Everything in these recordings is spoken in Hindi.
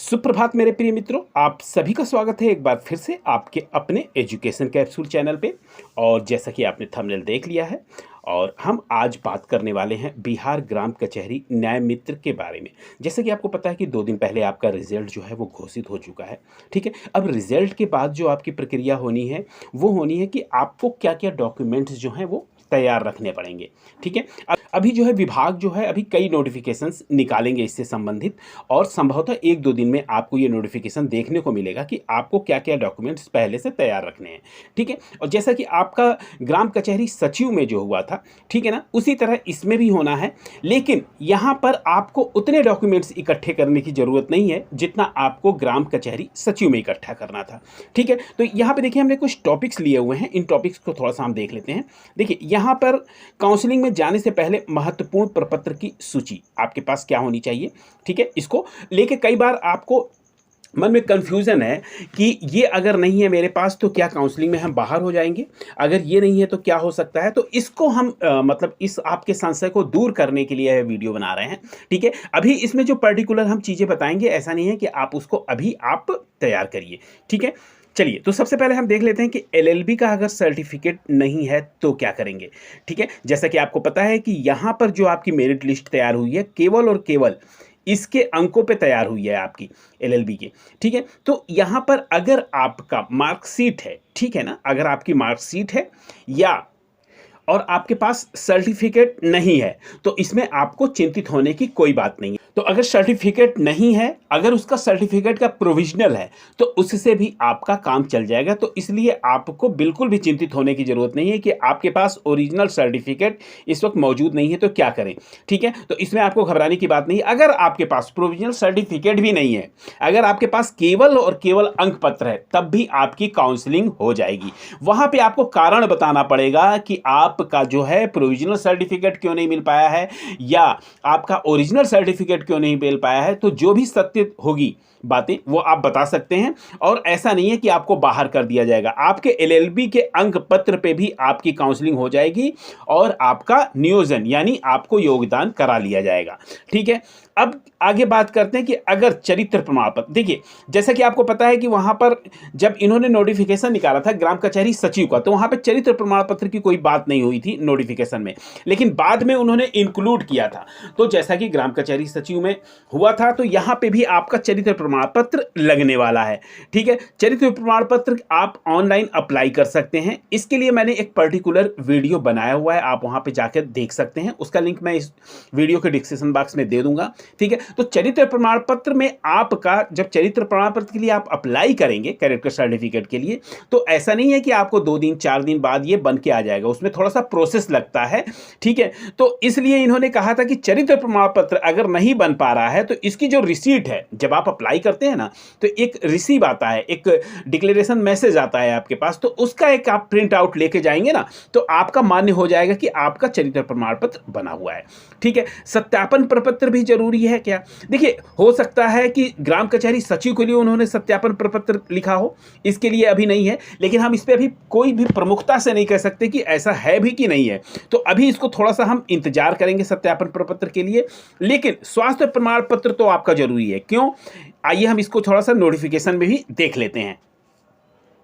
सुप्रभात मेरे प्रिय मित्रों, आप सभी का स्वागत है एक बार फिर से आपके अपने एजुकेशन कैप्सूल चैनल पे। और जैसा कि आपने थंबनेल देख लिया है, और हम आज बात करने वाले हैं बिहार ग्राम कचहरी न्याय मित्र के बारे में। जैसा कि आपको पता है कि 2 दिन पहले आपका रिजल्ट जो है वो घोषित हो चुका है। ठीक है, अब रिजल्ट के बाद जो आपकी प्रक्रिया होनी है वो होनी है कि आपको क्या क्या डॉक्यूमेंट्स जो हैं वो तैयार रखने पड़ेंगे। ठीक है, अभी जो है विभाग जो है अभी कई नोटिफिकेशंस निकालेंगे इससे संबंधित, और संभवतः 1-2 दिन में आपको ये नोटिफिकेशन देखने को मिलेगा कि आपको क्या क्या डॉक्यूमेंट्स पहले से तैयार रखने हैं। ठीक है, और जैसा कि आपका ग्राम कचहरी सचिव में जो हुआ था, ठीक है ना, उसी तरह इसमें भी होना है। लेकिन यहाँ पर आपको उतने डॉक्यूमेंट्स इकट्ठे करने की ज़रूरत नहीं है जितना आपको ग्राम कचहरी सचिव में इकट्ठा करना था। ठीक है, तो यहाँ पे देखिए हमने कुछ टॉपिक्स लिए हुए हैं, इन टॉपिक्स को थोड़ा सा हम देख लेते हैं। देखिए यहाँ पर काउंसलिंग में जाने से पहले महत्वपूर्ण प्रपत्र की सूची आपके पास क्या होनी चाहिए। ठीक है, इसको लेके कई बार आपको मन में कन्फ्यूज़न है कि ये अगर नहीं है मेरे पास तो क्या काउंसलिंग में हम बाहर हो जाएंगे, अगर ये नहीं है तो क्या हो सकता है। तो इसको हम मतलब इस आपके संशय को दूर करने के लिए यह वीडियो बना रहे हैं। ठीक है, अभी इसमें जो पर्टिकुलर हम चीज़ें बताएंगे, ऐसा नहीं है कि आप उसको अभी आप तैयार करिए। ठीक है, चलिए तो सबसे पहले हम देख लेते हैं कि एलएलबी का अगर सर्टिफिकेट नहीं है तो क्या करेंगे। ठीक है, जैसा कि आपको पता है कि यहाँ पर जो आपकी मेरिट लिस्ट तैयार हुई है केवल और केवल इसके अंकों पे तैयार हुई है आपकी एलएलबी के। ठीक है, तो यहाँ पर अगर आपका मार्कशीट है, ठीक है ना, अगर आपकी मार्कशीट है या और आपके पास सर्टिफिकेट नहीं है तो इसमें आपको चिंतित होने की कोई बात नहीं है। तो अगर सर्टिफिकेट नहीं है, अगर उसका सर्टिफिकेट का प्रोविजनल है तो उससे भी आपका काम चल जाएगा। तो इसलिए आपको बिल्कुल भी चिंतित होने की जरूरत नहीं है कि आपके पास ओरिजिनल सर्टिफिकेट इस वक्त मौजूद नहीं है तो क्या करें। ठीक है, तो इसमें आपको घबराने की बात नहीं। अगर आपके पास प्रोविजनल सर्टिफिकेट भी नहीं है, अगर आपके पास केवल और केवल अंक पत्र है, तब भी आपकी काउंसलिंग हो जाएगी। वहां पे आपको कारण बताना पड़ेगा कि आपका जो है प्रोविजनल सर्टिफिकेट क्यों नहीं मिल पाया है या आपका ओरिजिनल सर्टिफिकेट क्यों नहीं मिल पाया है। तो जो भी सत्य होगी बातें वो आप बता सकते हैं, और ऐसा नहीं है कि आपको बाहर कर दिया जाएगा। आपके एलएलबी के अंक पत्र पे भी आपकी काउंसलिंग हो जाएगी और आपका नियोजन यानी आपको योगदान करा लिया जाएगा। ठीक है, अब आगे बात करते हैं कि अगर चरित्र प्रमाण पत्र, देखिए जैसा कि आपको पता है कि वहां पर जब इन्होंने नोटिफिकेशन निकाला था ग्राम कचहरी सचिव का, तो वहां पर चरित्र प्रमाण पत्र की कोई बात नहीं हुई थी नोटिफिकेशन में, लेकिन बाद में उन्होंने इंक्लूड किया था। तो जैसा कि ग्राम कचहरी सचिव में हुआ था, तो यहां पे भी आपका चरित्र प्रमाण पत्र लगने वाला है। ठीक है, चरित्र प्रमाण पत्र आप ऑनलाइन अप्लाई कर सकते हैं। इसके लिए मैंने एक पर्टिकुलर वीडियो बनाया हुआ है, आप वहां पे जाकर देख सकते हैं। उसका लिंक मैं इस वीडियो के डिस्क्रिप्शन बॉक्स में दे दूंगा। ठीक है, तो चरित्र प्रमाण पत्र में आपका जब चरित्र प्रमाण पत्र के लिए आप अप्लाई करेंगे कैरेक्टर सर्टिफिकेट के लिए, तो ऐसा नहीं है कि आपको 2 दिन 4 दिन बाद ये बन के आ जाएगा, उसमें थोड़ा सा प्रोसेस लगता है। ठीक है, तो इसलिए इन्होंने कहा था कि चरित्र प्रमाण पत्र अगर नहीं बन पा रहा है तो इसकी जो रिसीट है, जब आप अप्लाई करते हैं ना तो एक रिसीव आता है, एक डिक्लेरेशन मैसेज आता है आपके पास, तो उसका एक आप प्रिंट आउट लेके जाएंगे ना तो आपका मान्य हो जाएगा कि आपका चरित्र प्रमाण पत्र बना हुआ है। ठीक है, सत्यापन प्रपत्र भी जरूरी है क्या। देखिए हो सकता है कि ग्राम कचहरी सचिव के लिए उन्होंने सत्यापन प्रपत्र लिखा हो, इसके लिए अभी नहीं है, लेकिन हम इस पे अभी कोई भी प्रमुखता से नहीं कह सकते कि ऐसा है भी कि नहीं है। तो अभी इसको थोड़ा सा हम इंतजार करेंगे सत्यापन प्रपत्र के लिए। लेकिन स्वास्थ्य प्रमाण पत्र तो आपका जरूरी है। क्यों, आइए हम इसको थोड़ा सा नोटिफिकेशन में भी देख लेते हैं।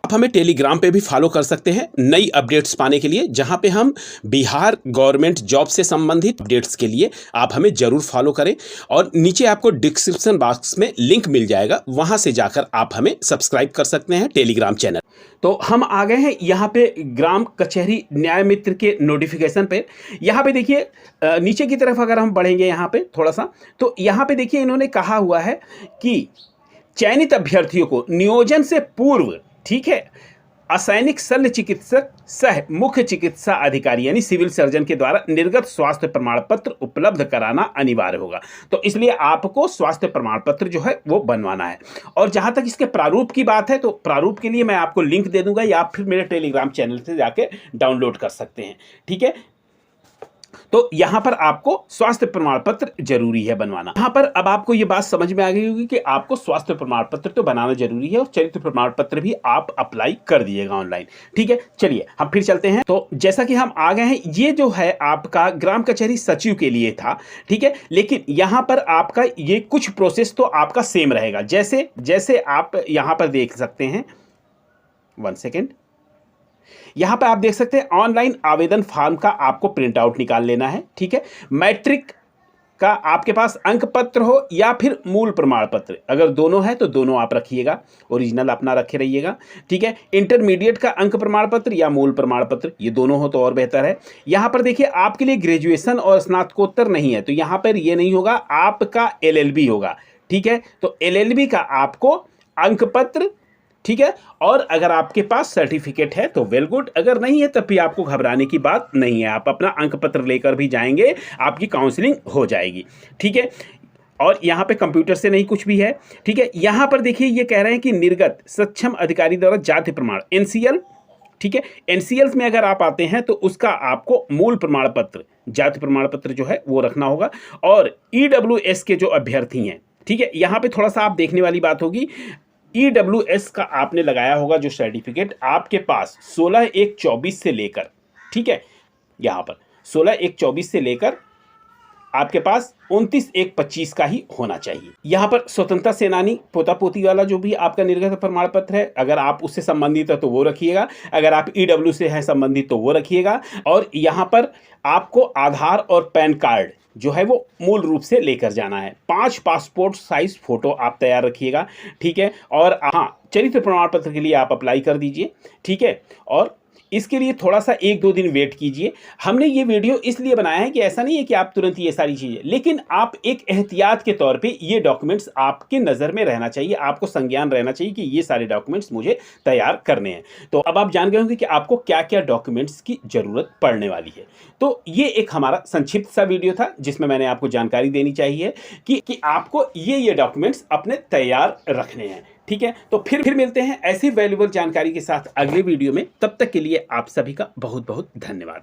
आप हमें टेलीग्राम पे भी फॉलो कर सकते हैं नई अपडेट्स पाने के लिए, जहां पे हम बिहार गवर्नमेंट जॉब से संबंधित अपडेट्स के लिए आप हमें जरूर फॉलो करें। और नीचे आपको डिस्क्रिप्शन बॉक्स में लिंक मिल जाएगा, वहां से जाकर आप हमें सब्सक्राइब कर सकते हैं टेलीग्राम चैनल। तो हम आ गए हैं यहाँ पे ग्राम कचहरी न्याय मित्र के नोटिफिकेशन पे। यहाँ पे देखिए नीचे की तरफ अगर हम बढ़ेंगे यहाँ पे थोड़ा सा, तो यहाँ पे देखिए इन्होंने कहा हुआ है कि चयनित अभ्यर्थियों को नियोजन से पूर्व, ठीक है, असैनिक शल्य चिकित्सक सह मुख्य चिकित्सा अधिकारी यानी सिविल सर्जन के द्वारा निर्गत स्वास्थ्य प्रमाण पत्र उपलब्ध कराना अनिवार्य होगा। तो इसलिए आपको स्वास्थ्य प्रमाण पत्र जो है वो बनवाना है। और जहां तक इसके प्रारूप की बात है, तो प्रारूप के लिए मैं आपको लिंक दे दूंगा या फिर मेरे टेलीग्राम चैनल से जाके डाउनलोड कर सकते हैं। ठीक है, तो यहाँ पर आपको स्वास्थ्य प्रमाण पत्र जरूरी है बनवाना। यहाँ पर अब आपको ये बात समझ में आ गई होगी कि आपको स्वास्थ्य प्रमाण पत्र तो बनाना जरूरी है और चरित्र प्रमाण पत्र भी आप अप्लाई कर दीजिएगा ऑनलाइन। ठीक है, चलिए हम फिर चलते हैं। तो जैसा कि हम आ गए हैं, ये जो है आपका ग्राम कचहरी सचिव के लिए था। ठीक है, लेकिन यहाँ पर आपका ये कुछ प्रोसेस तो आपका सेम रहेगा। जैसे जैसे आप यहाँ पर देख सकते हैं, 1 सेकेंड, यहां पर आप देख सकते हैं ऑनलाइन आवेदन फॉर्म का आपको प्रिंट आउट निकाल लेना है। ठीक है, मैट्रिक का आपके पास अंक पत्र हो या फिर मूल प्रमाण पत्र, अगर दोनों है तो दोनों आप रखिएगा, ओरिजिनल अपना रखे रहिएगा। ठीक है, इंटरमीडिएट का अंक प्रमाण पत्र या मूल प्रमाण पत्र, ये दोनों हो तो और बेहतर है। यहां पर देखिए आपके लिए ग्रेजुएशन और स्नातकोत्तर नहीं है, तो यहां पर ये नहीं होगा, आपका एलएलबी होगा। ठीक है, तो एलएलबी का आपको अंक पत्र, ठीक है, और अगर आपके पास सर्टिफिकेट है तो वेल गुड, अगर नहीं है तब भी आपको घबराने की बात नहीं है, आप अपना अंक पत्र लेकर भी जाएंगे, आपकी काउंसलिंग हो जाएगी। ठीक है, और यहाँ पे कंप्यूटर से नहीं कुछ भी है। ठीक है, यहाँ पर देखिए ये कह रहे हैं कि निर्गत सक्षम अधिकारी द्वारा जाति प्रमाण एनसीएल। ठीक है, एनसीएल में अगर आप आते हैं तो उसका आपको मूल प्रमाण पत्र, जाति प्रमाण पत्र जो है वो रखना होगा। और ईडब्ल्यूएस के जो अभ्यर्थी हैं, ठीक है, यहाँ पे थोड़ा सा आप देखने वाली बात होगी, ईडब्ल्यूएस का आपने लगाया होगा जो सर्टिफिकेट आपके पास 16/1/24 से लेकर, ठीक है, यहाँ पर 16/1/24 से लेकर आपके पास 29/1/25 का ही होना चाहिए। यहाँ पर स्वतंत्रता सेनानी पोता पोती वाला जो भी आपका निर्गत प्रमाण पत्र है, अगर आप उससे संबंधित है तो वो रखिएगा, अगर आप ईडब्ल्यू से है संबंधित तो वो रखिएगा। और यहाँ पर आपको आधार और पैन कार्ड जो है वो मूल रूप से लेकर जाना है। 5 पासपोर्ट साइज फोटो आप तैयार रखिएगा। ठीक है, और हाँ, चरित्र प्रमाण पत्र के लिए आप अप्लाई कर दीजिए। ठीक है, और इसके लिए थोड़ा सा 1-2 दिन वेट कीजिए। हमने ये वीडियो इसलिए बनाया है कि ऐसा नहीं है कि आप तुरंत ये सारी चीज़ें, लेकिन आप एक एहतियात के तौर पे ये डॉक्यूमेंट्स आपके नज़र में रहना चाहिए, आपको संज्ञान रहना चाहिए कि ये सारे डॉक्यूमेंट्स मुझे तैयार करने हैं। तो अब आप जान गए होंगे कि आपको क्या क्या डॉक्यूमेंट्स की ज़रूरत पड़ने वाली है। तो ये एक हमारा संक्षिप्त सा वीडियो था जिसमें मैंने आपको जानकारी देनी चाहिए कि आपको ये डॉक्यूमेंट्स अपने तैयार रखने हैं। ठीक है, तो फिर मिलते हैं ऐसी वैल्यूएबल जानकारी के साथ अगले वीडियो में। तब तक के लिए आप सभी का बहुत बहुत धन्यवाद।